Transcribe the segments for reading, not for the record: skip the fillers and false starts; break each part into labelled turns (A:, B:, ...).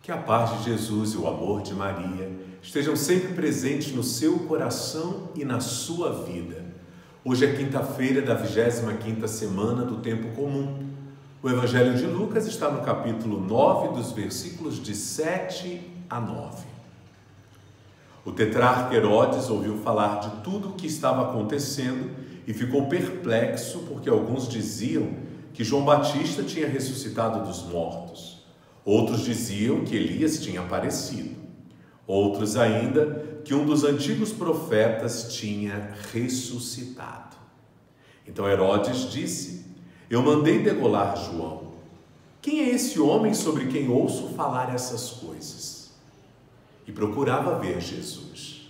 A: Que a paz de Jesus e o amor de Maria estejam sempre presentes no seu coração e na sua vida. Hoje é quinta-feira da 25ª semana do Tempo Comum. O Evangelho de Lucas está no capítulo 9, dos versículos de 7 a 9. O tetrarca Herodes ouviu falar de tudo o que estava acontecendo e ficou perplexo porque alguns diziam que João Batista tinha ressuscitado dos mortos. Outros diziam que Elias tinha aparecido. Outros ainda que um dos antigos profetas tinha ressuscitado. Então Herodes disse: eu mandei degolar João. Quem é esse homem sobre quem ouço falar essas coisas? E procurava ver Jesus.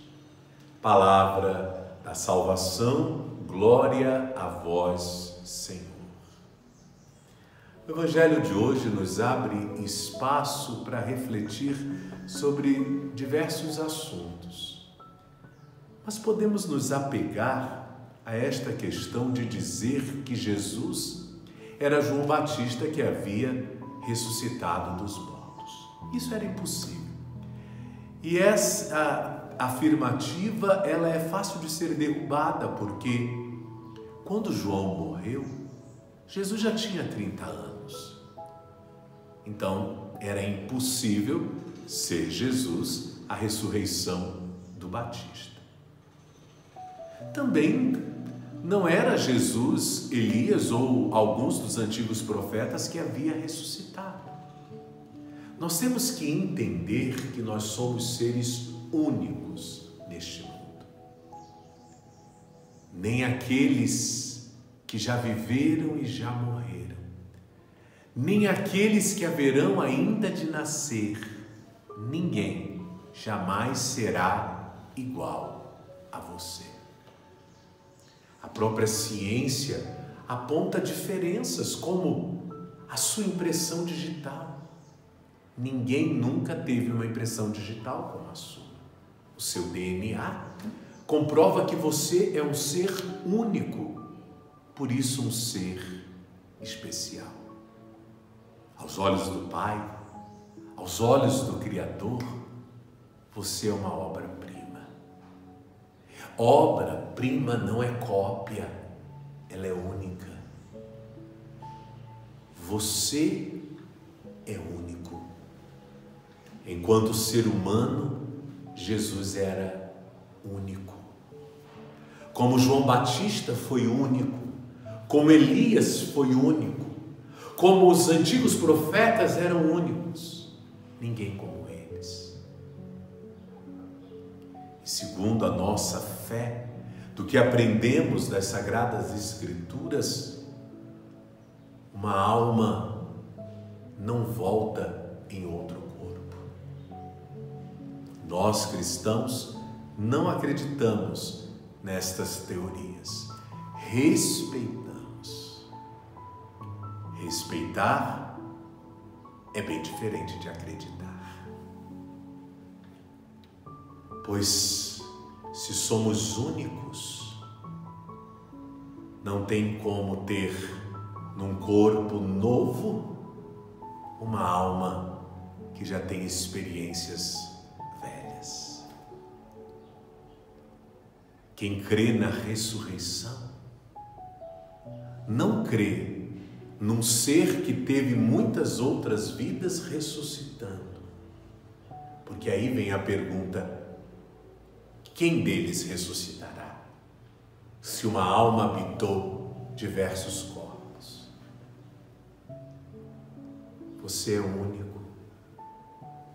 A: Palavra da salvação, glória a vós, Senhor. O Evangelho de hoje nos abre espaço para refletir sobre diversos assuntos. Mas podemos nos apegar a esta questão de dizer que Jesus era João Batista que havia ressuscitado dos mortos. Isso era impossível. E essa afirmativa, ela é fácil de ser derrubada, porque quando João morreu, Jesus já tinha 30 anos. Então, era impossível ser Jesus a ressurreição do Batista. Também não era Jesus, Elias ou alguns dos antigos profetas que havia ressuscitado. Nós temos que entender que nós somos seres únicos neste mundo. Nem aqueles que já viveram e já morreram, nem aqueles que haverão ainda de nascer, ninguém jamais será igual a você. A própria ciência aponta diferenças, como a sua impressão digital. Ninguém nunca teve uma impressão digital como a sua. O seu DNA comprova que você é um ser único, por isso um ser especial. Aos olhos do Pai, aos olhos do Criador, você é uma obra-prima. Obra-prima não é cópia, ela é única. Você é único. Enquanto ser humano, Jesus era único. Como João Batista foi único, como Elias foi único, como os antigos profetas eram únicos, ninguém como eles. E segundo a nossa fé, do que aprendemos das Sagradas Escrituras, uma alma não volta em outro corpo. Nós cristãos não acreditamos nestas teorias. Respeitamos. Respeitar é bem diferente de acreditar. Pois se somos únicos, não tem como ter num corpo novo uma alma que já tem experiências velhas. Quem crê na ressurreição não crê num ser que teve muitas outras vidas ressuscitando. Porque aí vem a pergunta: quem deles ressuscitará? Se uma alma habitou diversos corpos. Você é único,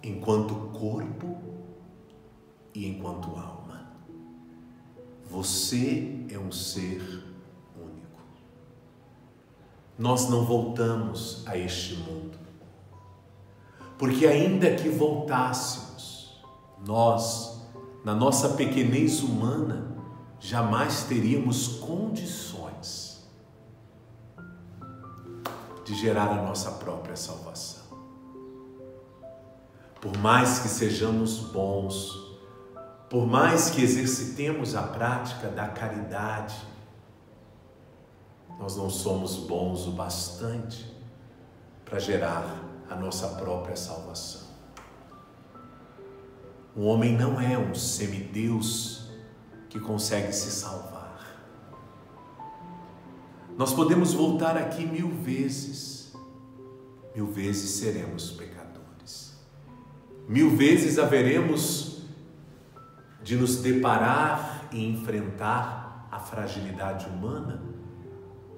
A: enquanto corpo e enquanto alma. Você é um ser único. Nós não voltamos a este mundo, porque ainda que voltássemos, nós, na nossa pequenez humana, jamais teríamos condições de gerar a nossa própria salvação. Por mais que sejamos bons, por mais que exercitemos a prática da caridade, nós não somos bons o bastante para gerar a nossa própria salvação. Um homem não é um semideus que consegue se salvar. Nós podemos voltar aqui 1000 vezes. 1000 vezes seremos pecadores. 1000 vezes haveremos de nos deparar e enfrentar a fragilidade humana,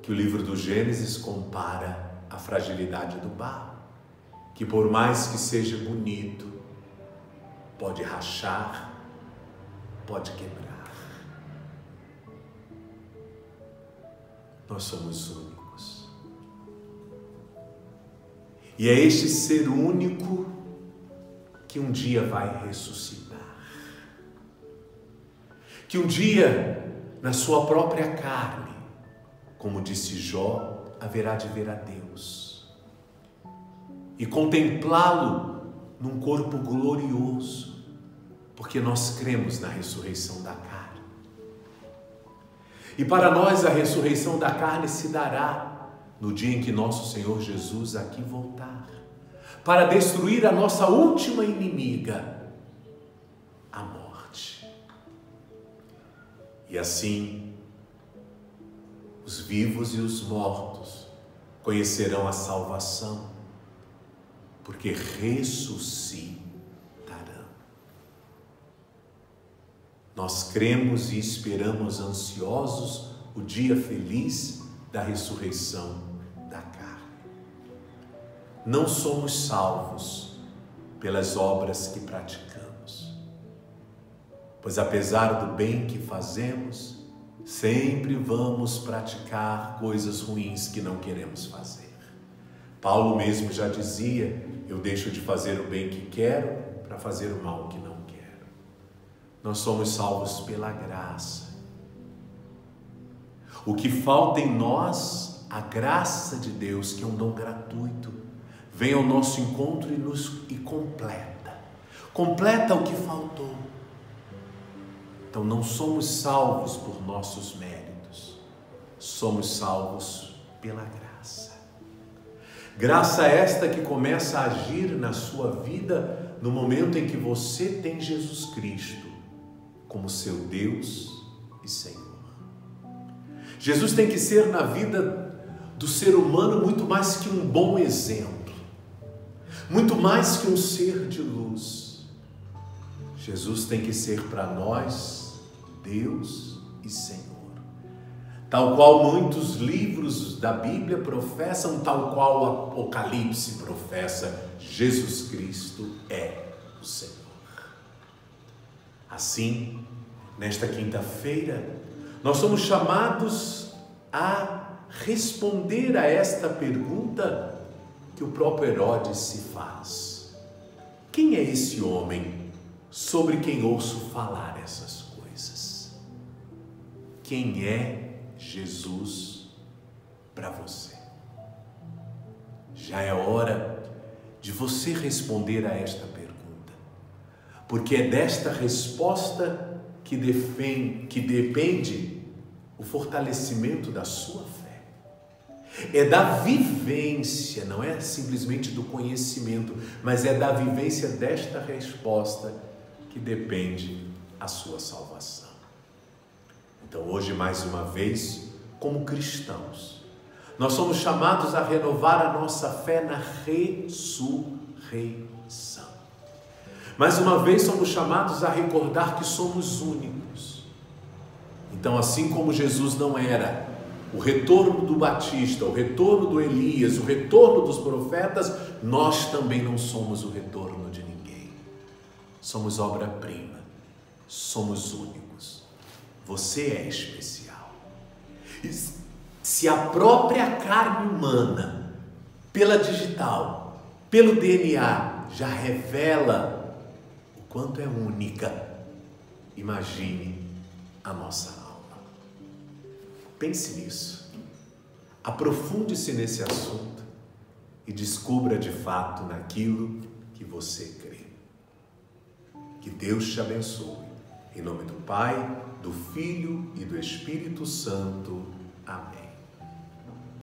A: que o livro do Gênesis compara à fragilidade do barro, que por mais que seja bonito, pode rachar, pode quebrar. Nós somos únicos. E é este ser único que um dia vai ressuscitar. Que um dia, na sua própria carne, como disse Jó, haverá de ver a Deus e contemplá-lo num corpo glorioso, porque nós cremos na ressurreição da carne. E para nós a ressurreição da carne se dará no dia em que nosso Senhor Jesus aqui voltar, para destruir a nossa última inimiga, a morte. E assim, os vivos e os mortos conhecerão a salvação, porque ressuscitarão. Nós cremos e esperamos ansiosos o dia feliz da ressurreição da carne. Não somos salvos pelas obras que praticamos, pois apesar do bem que fazemos, sempre vamos praticar coisas ruins que não queremos fazer. Paulo mesmo já dizia: eu deixo de fazer o bem que quero para fazer o mal que não quero. Nós somos salvos pela graça. O que falta em nós, a graça de Deus, que é um dom gratuito, vem ao nosso encontro e completa. Completa o que faltou. Então não somos salvos por nossos méritos, somos salvos pela graça. Graça esta que começa a agir na sua vida no momento em que você tem Jesus Cristo como seu Deus e Senhor. Jesus tem que ser na vida do ser humano muito mais que um bom exemplo, muito mais que um ser de luz. Jesus tem que ser para nós Deus e Senhor. Tal qual muitos livros da Bíblia professam, tal qual o Apocalipse professa, Jesus Cristo é o Senhor. Assim, nesta quinta-feira, nós somos chamados a responder a esta pergunta que o próprio Herodes se faz. Quem é esse homem sobre quem ouço falar essas coisas? Quem é Jesus para você? Já é hora de você responder a esta pergunta, porque é desta resposta que depende o fortalecimento da sua fé. É da vivência, não é simplesmente do conhecimento, mas é da vivência desta resposta que depende a sua salvação. Então hoje, mais uma vez, como cristãos, nós somos chamados a renovar a nossa fé na ressurreição. Mais uma vez somos chamados a recordar que somos únicos. Então, assim como Jesus não era o retorno do Batista, o retorno do Elias, o retorno dos profetas, nós também não somos o retorno de ninguém. Somos obra-prima, somos únicos. Você é especial. E se a própria carne humana, pela digital, pelo DNA, já revela quanto é única, imagine a nossa alma. Pense nisso, aprofunde-se nesse assunto e descubra de fato naquilo que você crê. Que Deus te abençoe. Em nome do Pai, do Filho e do Espírito Santo. Amém.